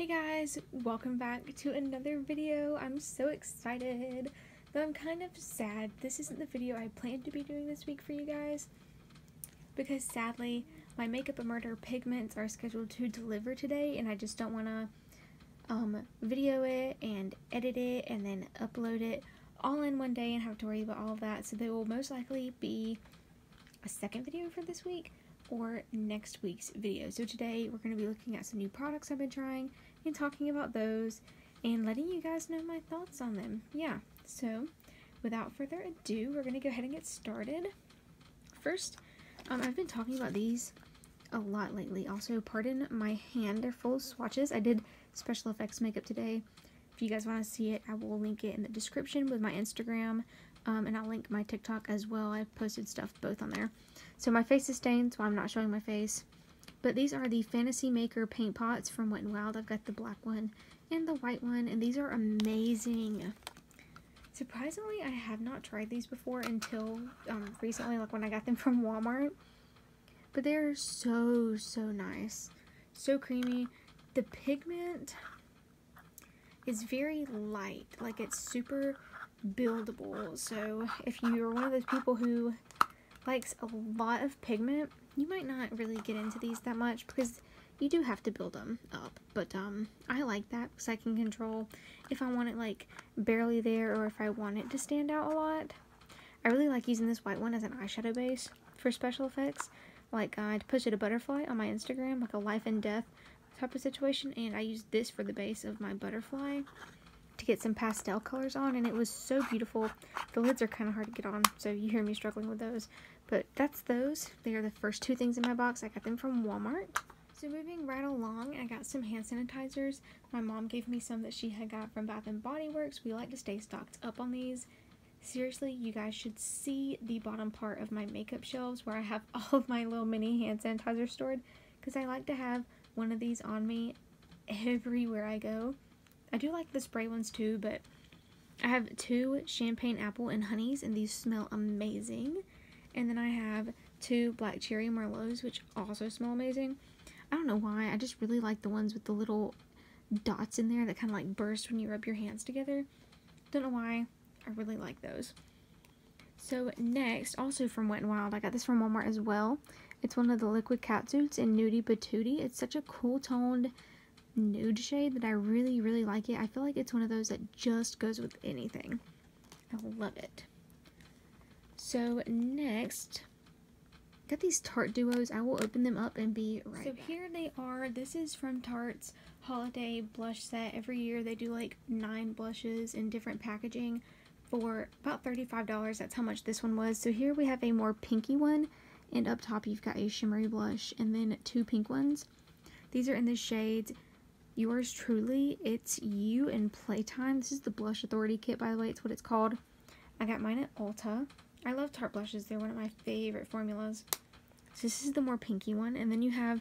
Hey guys, welcome back to another video. I'm so excited, though I'm kind of sad this isn't the video I planned to be doing this week for you guys, because sadly my Makeup and Murder pigments are scheduled to deliver today and I just don't want to video it and edit it and then upload it all in one day and have to worry about all of that. So there will most likely be a second video for this week or next week's video. So today we're going to be looking at some new products I've been trying and talking about those and letting you guys know my thoughts on them. Yeah, so without further ado, we're going to go ahead and get started. First, I've been talking about these a lot lately. Also, pardon my hand, they're full of swatches. I did special effects makeup today. If you guys want to see it, I will link it in the description with my Instagram, and I'll link my TikTok as well. I've posted stuff both on there. So my face is stained, so I'm not showing my face. But these are the Fantasy Maker paint pots from Wet n Wild. I've got the black one and the white one, and these are amazing. Surprisingly, I have not tried these before until recently, like when I got them from Walmart. But they're so nice. So creamy. The pigment is very light. Like, it's super buildable. So if you're one of those people who likes a lot of pigment, you might not really get into these that much because you do have to build them up. But I like that because I can control if I want it like barely there or if I want it to stand out a lot. I really like using this white one as an eyeshadow base for special effects. Like, I posted a butterfly on my Instagram, like a life and death type of situation, and I used this for the base of my butterfly to get some pastel colors on, and it was so beautiful. The lids are kind of hard to get on, so you hear me struggling with those. But that's those. They are the first two things in my box. I got them from Walmart. So moving right along, I got some hand sanitizers. My mom gave me some that she had got from Bath & Body Works. We like to stay stocked up on these. Seriously, you guys should see the bottom part of my makeup shelves where I have all of my little mini hand sanitizers stored, because I like to have one of these on me everywhere I go. I do like the spray ones too, but I have two champagne apple and honeys, and these smell amazing. And then I have two black cherry merlots, which also smell amazing. I don't know why, I just really like the ones with the little dots in there that kind of like burst when you rub your hands together. Don't know why, I really like those. So next, also from Wet n Wild, I got this from Walmart as well. It's one of the liquid catsuits in Nudie Patootie. It's such a cool toned nude shade that I really like it. I feel like it's one of those that just goes with anything. I love it. So next, got these Tarte duos. I will open them up and be right back. So here they are. This is from Tarte's holiday blush set. Every year they do like 9 blushes in different packaging for about $35. That's how much this one was. So here we have a more pinky one, and up top you've got a shimmery blush and then 2 pink ones. These are in the shades Yours Truly, It's You, and Playtime. This is the Blush Authority kit, by the way. It's what it's called. I got mine at Ulta. I love Tarte blushes. They're one of my favorite formulas. So this is the more pinky one, and then you have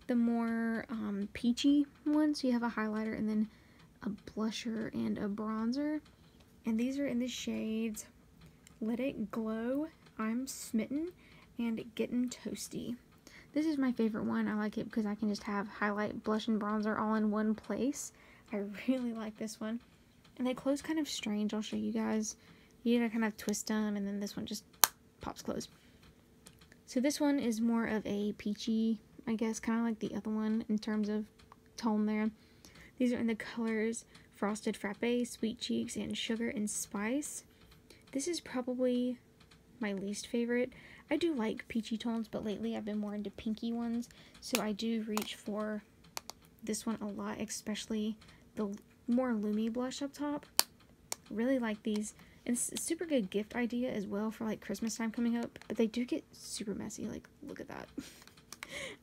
the more peachy one. So you have a highlighter and then a blusher and a bronzer. And these are in the shades Let It Glow, I'm Smitten, and Getting Toasty. This is my favorite one. I like it because I can just have highlight, blush, and bronzer all in one place. I really like this one. And they close kind of strange. I'll show you guys. You gotta kind of twist them, and then this one just pops closed. So this one is more of a peachy, I guess, kind of like the other one in terms of tone there. These are in the colors Frosted Frappe, Sweet Cheeks, and Sugar and Spice. This is probably my least favorite. I do like peachy tones, but lately I've been more into pinky ones, so I do reach for this one a lot, especially the more Lumi blush up top. Really like these. And it's a super good gift idea as well for like Christmas time coming up, but they do get super messy. Like, look at that.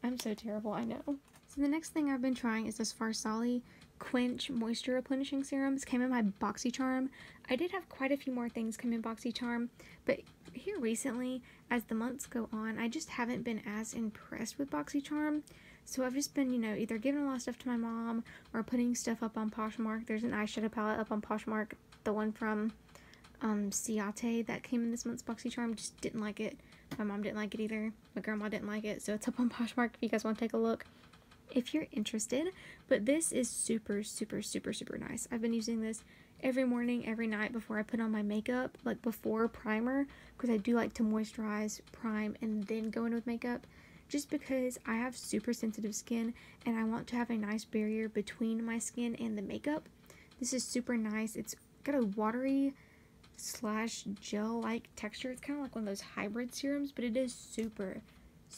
I'm so terrible, I know. So the next thing I've been trying is this Farsali Quench Moisture Replenishing Serum. This came in my BoxyCharm. I did have quite a few more things come in BoxyCharm, but here recently, as the months go on, I just haven't been as impressed with BoxyCharm. So I've just been, you know, either giving a lot of stuff to my mom or putting stuff up on Poshmark. There's an eyeshadow palette up on Poshmark, the one from Ciate that came in this month's BoxyCharm. Just didn't like it. My mom didn't like it either. My grandma didn't like it, so it's up on Poshmark if you guys want to take a look. if you're interested. But this is super nice. I've been using this every morning, every night before I put on my makeup, like before primer, because I do like to moisturize, prime, and then go in with makeup, just because I have super sensitive skin and I want to have a nice barrier between my skin and the makeup. This is super nice. It's got a watery / gel-like texture. It's kind of like one of those hybrid serums, but it is super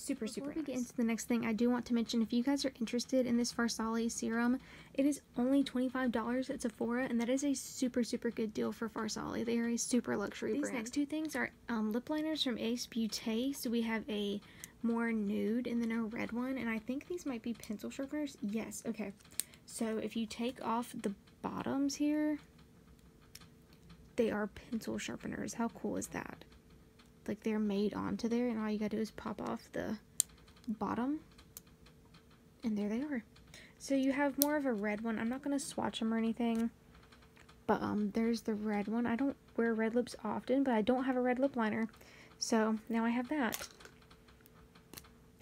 Before we get into the next thing, I do want to mention, if you guys are interested in this Farsali serum, it is only $25 at Sephora, and that is a super good deal for Farsali. They are a super luxury brand. These next two things are lip liners from Ace Beauté. So we have a more nude and then a red one, and I think these might be pencil sharpeners. Yes, okay. So if you take off the bottoms here, they are pencil sharpeners. How cool is that? Like, they're made onto there, and all you gotta do is pop off the bottom, and there they are. So you have more of a red one. I'm not gonna swatch them or anything, but there's the red one. I don't wear red lips often, but I don't have a red lip liner, so now I have that.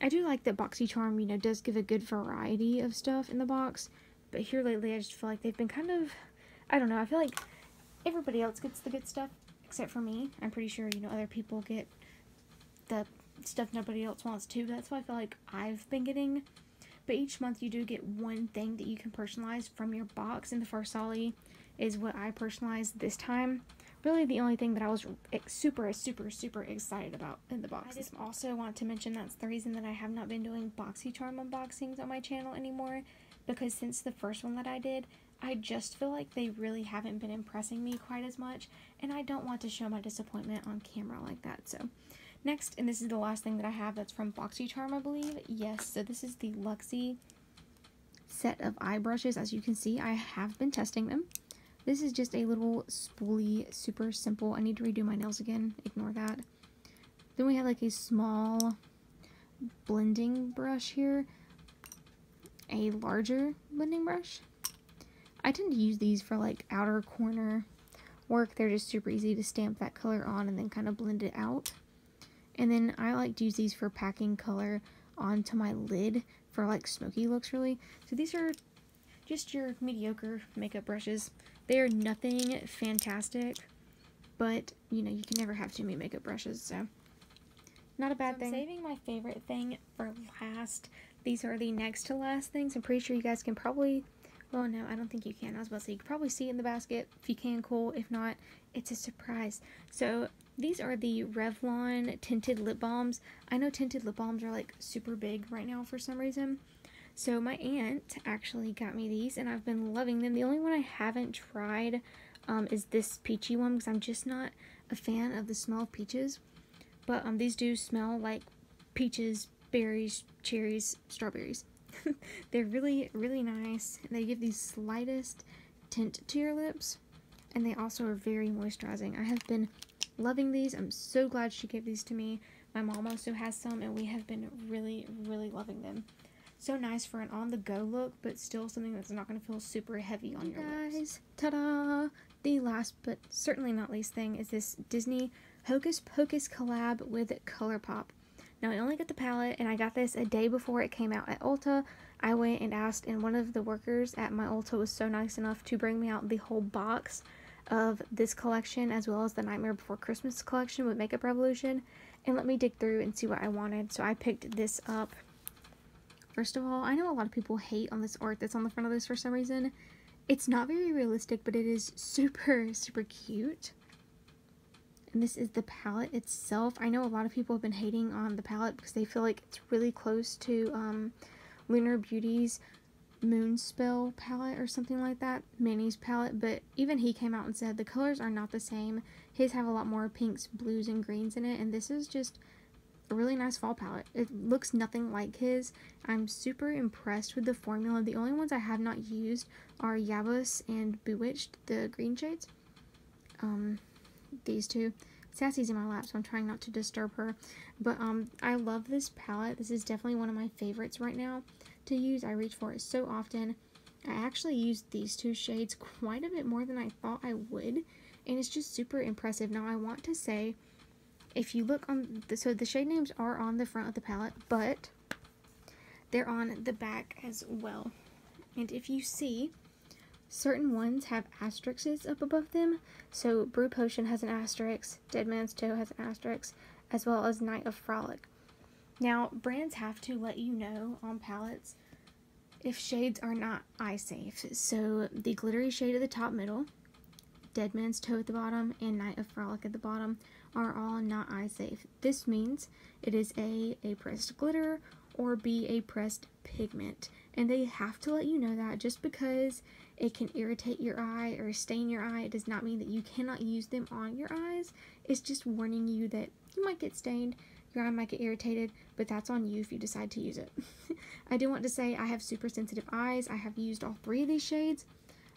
I do like that BoxyCharm, you know, does give a good variety of stuff in the box, but here lately I just feel like they've been kind of, I don't know, I feel like everybody else gets the good stuff except for me. I'm pretty sure, you know, other people get the stuff nobody else wants to. That's what I feel like I've been getting. But each month you do get one thing that you can personalize from your box, and the Farsali is what I personalized this time. Really the only thing that I was super excited about in the box. I just also want to mention that's the reason that I have not been doing BoxyCharm unboxings on my channel anymore, because since the first one that I did, I just feel like they really haven't been impressing me quite as much, and I don't want to show my disappointment on camera like that. So next, and this is the last thing that I have that's from BoxyCharm, I believe. Yes, so this is the Luxie set of eye brushes. As you can see, I have been testing them. This is just a little spoolie, super simple. I need to redo my nails again, ignore that. Then we have like a small blending brush here, a larger blending brush. I tend to use these for like outer corner work. They're just super easy to stamp that color on and then kind of blend it out. And then I like to use these for packing color onto my lid for like smoky looks, really. So these are just your mediocre makeup brushes. They are nothing fantastic, but you know, you can never have too many makeup brushes, so not a bad thing. I'm saving my favorite thing for last. These are the next to last things. I'm pretty sure you guys can probably, well, no, I don't think you can. I was about to say, you can probably see it in the basket. If you can, cool. If not, it's a surprise. So these are the Revlon tinted lip balms. I know tinted lip balms are like super big right now for some reason. So my aunt actually got me these, and I've been loving them. The only one I haven't tried is this peachy one, because I'm just not a fan of the smell of peaches. But these do smell like peaches, berries, cherries, strawberries. They're really nice. They give the slightest tint to your lips, and they also are very moisturizing. I have been loving these. I'm so glad she gave these to me. My mom also has some, and we have been really loving them. So nice for an on-the-go look, but still something that's not going to feel super heavy on your lips. Ta-da! The last but certainly not least thing is this Disney Hocus Pocus collab with ColourPop. Now, I only got the palette, and I got this a day before it came out at Ulta. I went and asked, and one of the workers at my Ulta was so nice enough to bring me out the whole box of this collection, as well as the Nightmare Before Christmas collection with Makeup Revolution, and let me dig through and see what I wanted. So I picked this up. First of all, I know a lot of people hate on this art that's on the front of this for some reason. It's not very realistic, but it is super cute. And this is the palette itself. I know a lot of people have been hating on the palette because they feel like it's really close to Lunar Beauty's Moonspell palette or something like that, Manny's palette, but even he came out and said the colors are not the same. His have a lot more pinks, blues, and greens in it, and this is just a really nice fall palette. It looks nothing like his. I'm super impressed with the formula. The only ones I have not used are Yabus and Bewitched, the green shades. These two. Sassy's in my lap, so I'm trying not to disturb her. But I love this palette. This is definitely one of my favorites right now to use. I reach for it so often. I actually used these two shades quite a bit more than I thought I would, and it's just super impressive. Now, I want to say, if you look on so the shade names are on the front of the palette, but they're on the back as well. And if you see, certain ones have asterisks up above them. So Brew Potion has an asterisk, Dead Man's Toe has an asterisk, as well as Night of Frolic. Now, brands have to let you know on palettes if shades are not eye safe. So the glittery shade at the top middle, Dead Man's Toe at the bottom, and Night of Frolic at the bottom are all not eye safe. This means it is a pressed glitter or B, a pressed pigment. And they have to let you know that. Just because it can irritate your eye or stain your eye, it does not mean that you cannot use them on your eyes. It's just warning you that you might get stained, your eye might get irritated, but that's on you if you decide to use it. I do want to say I have super sensitive eyes. I have used all 3 of these shades.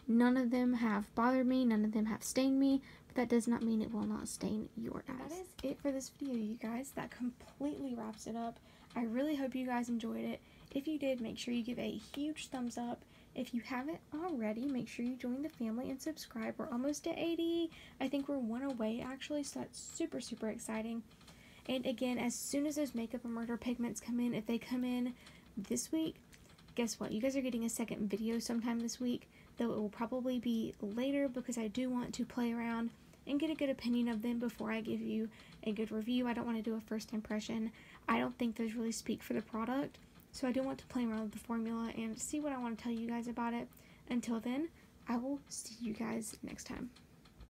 None of them have bothered me, none of them have stained me, but that does not mean it will not stain your eyes. That is it for this video, you guys. That completely wraps it up. I really hope you guys enjoyed it. If you did, make sure you give a huge thumbs up. If you haven't already, make sure you join the family and subscribe. We're almost at 80. I think we're 1 away actually, so that's super, super exciting. And again, as soon as those Makeup and Murder pigments come in, if they come in this week, guess what? You guys are getting a second video sometime this week, though it will probably be later because I do want to play around and get a good opinion of them before I give you a good review. I don't want to do a first impression. I don't think those really speak for the product, so I do want to play around with the formula and see what I want to tell you guys about it. Until then, I will see you guys next time.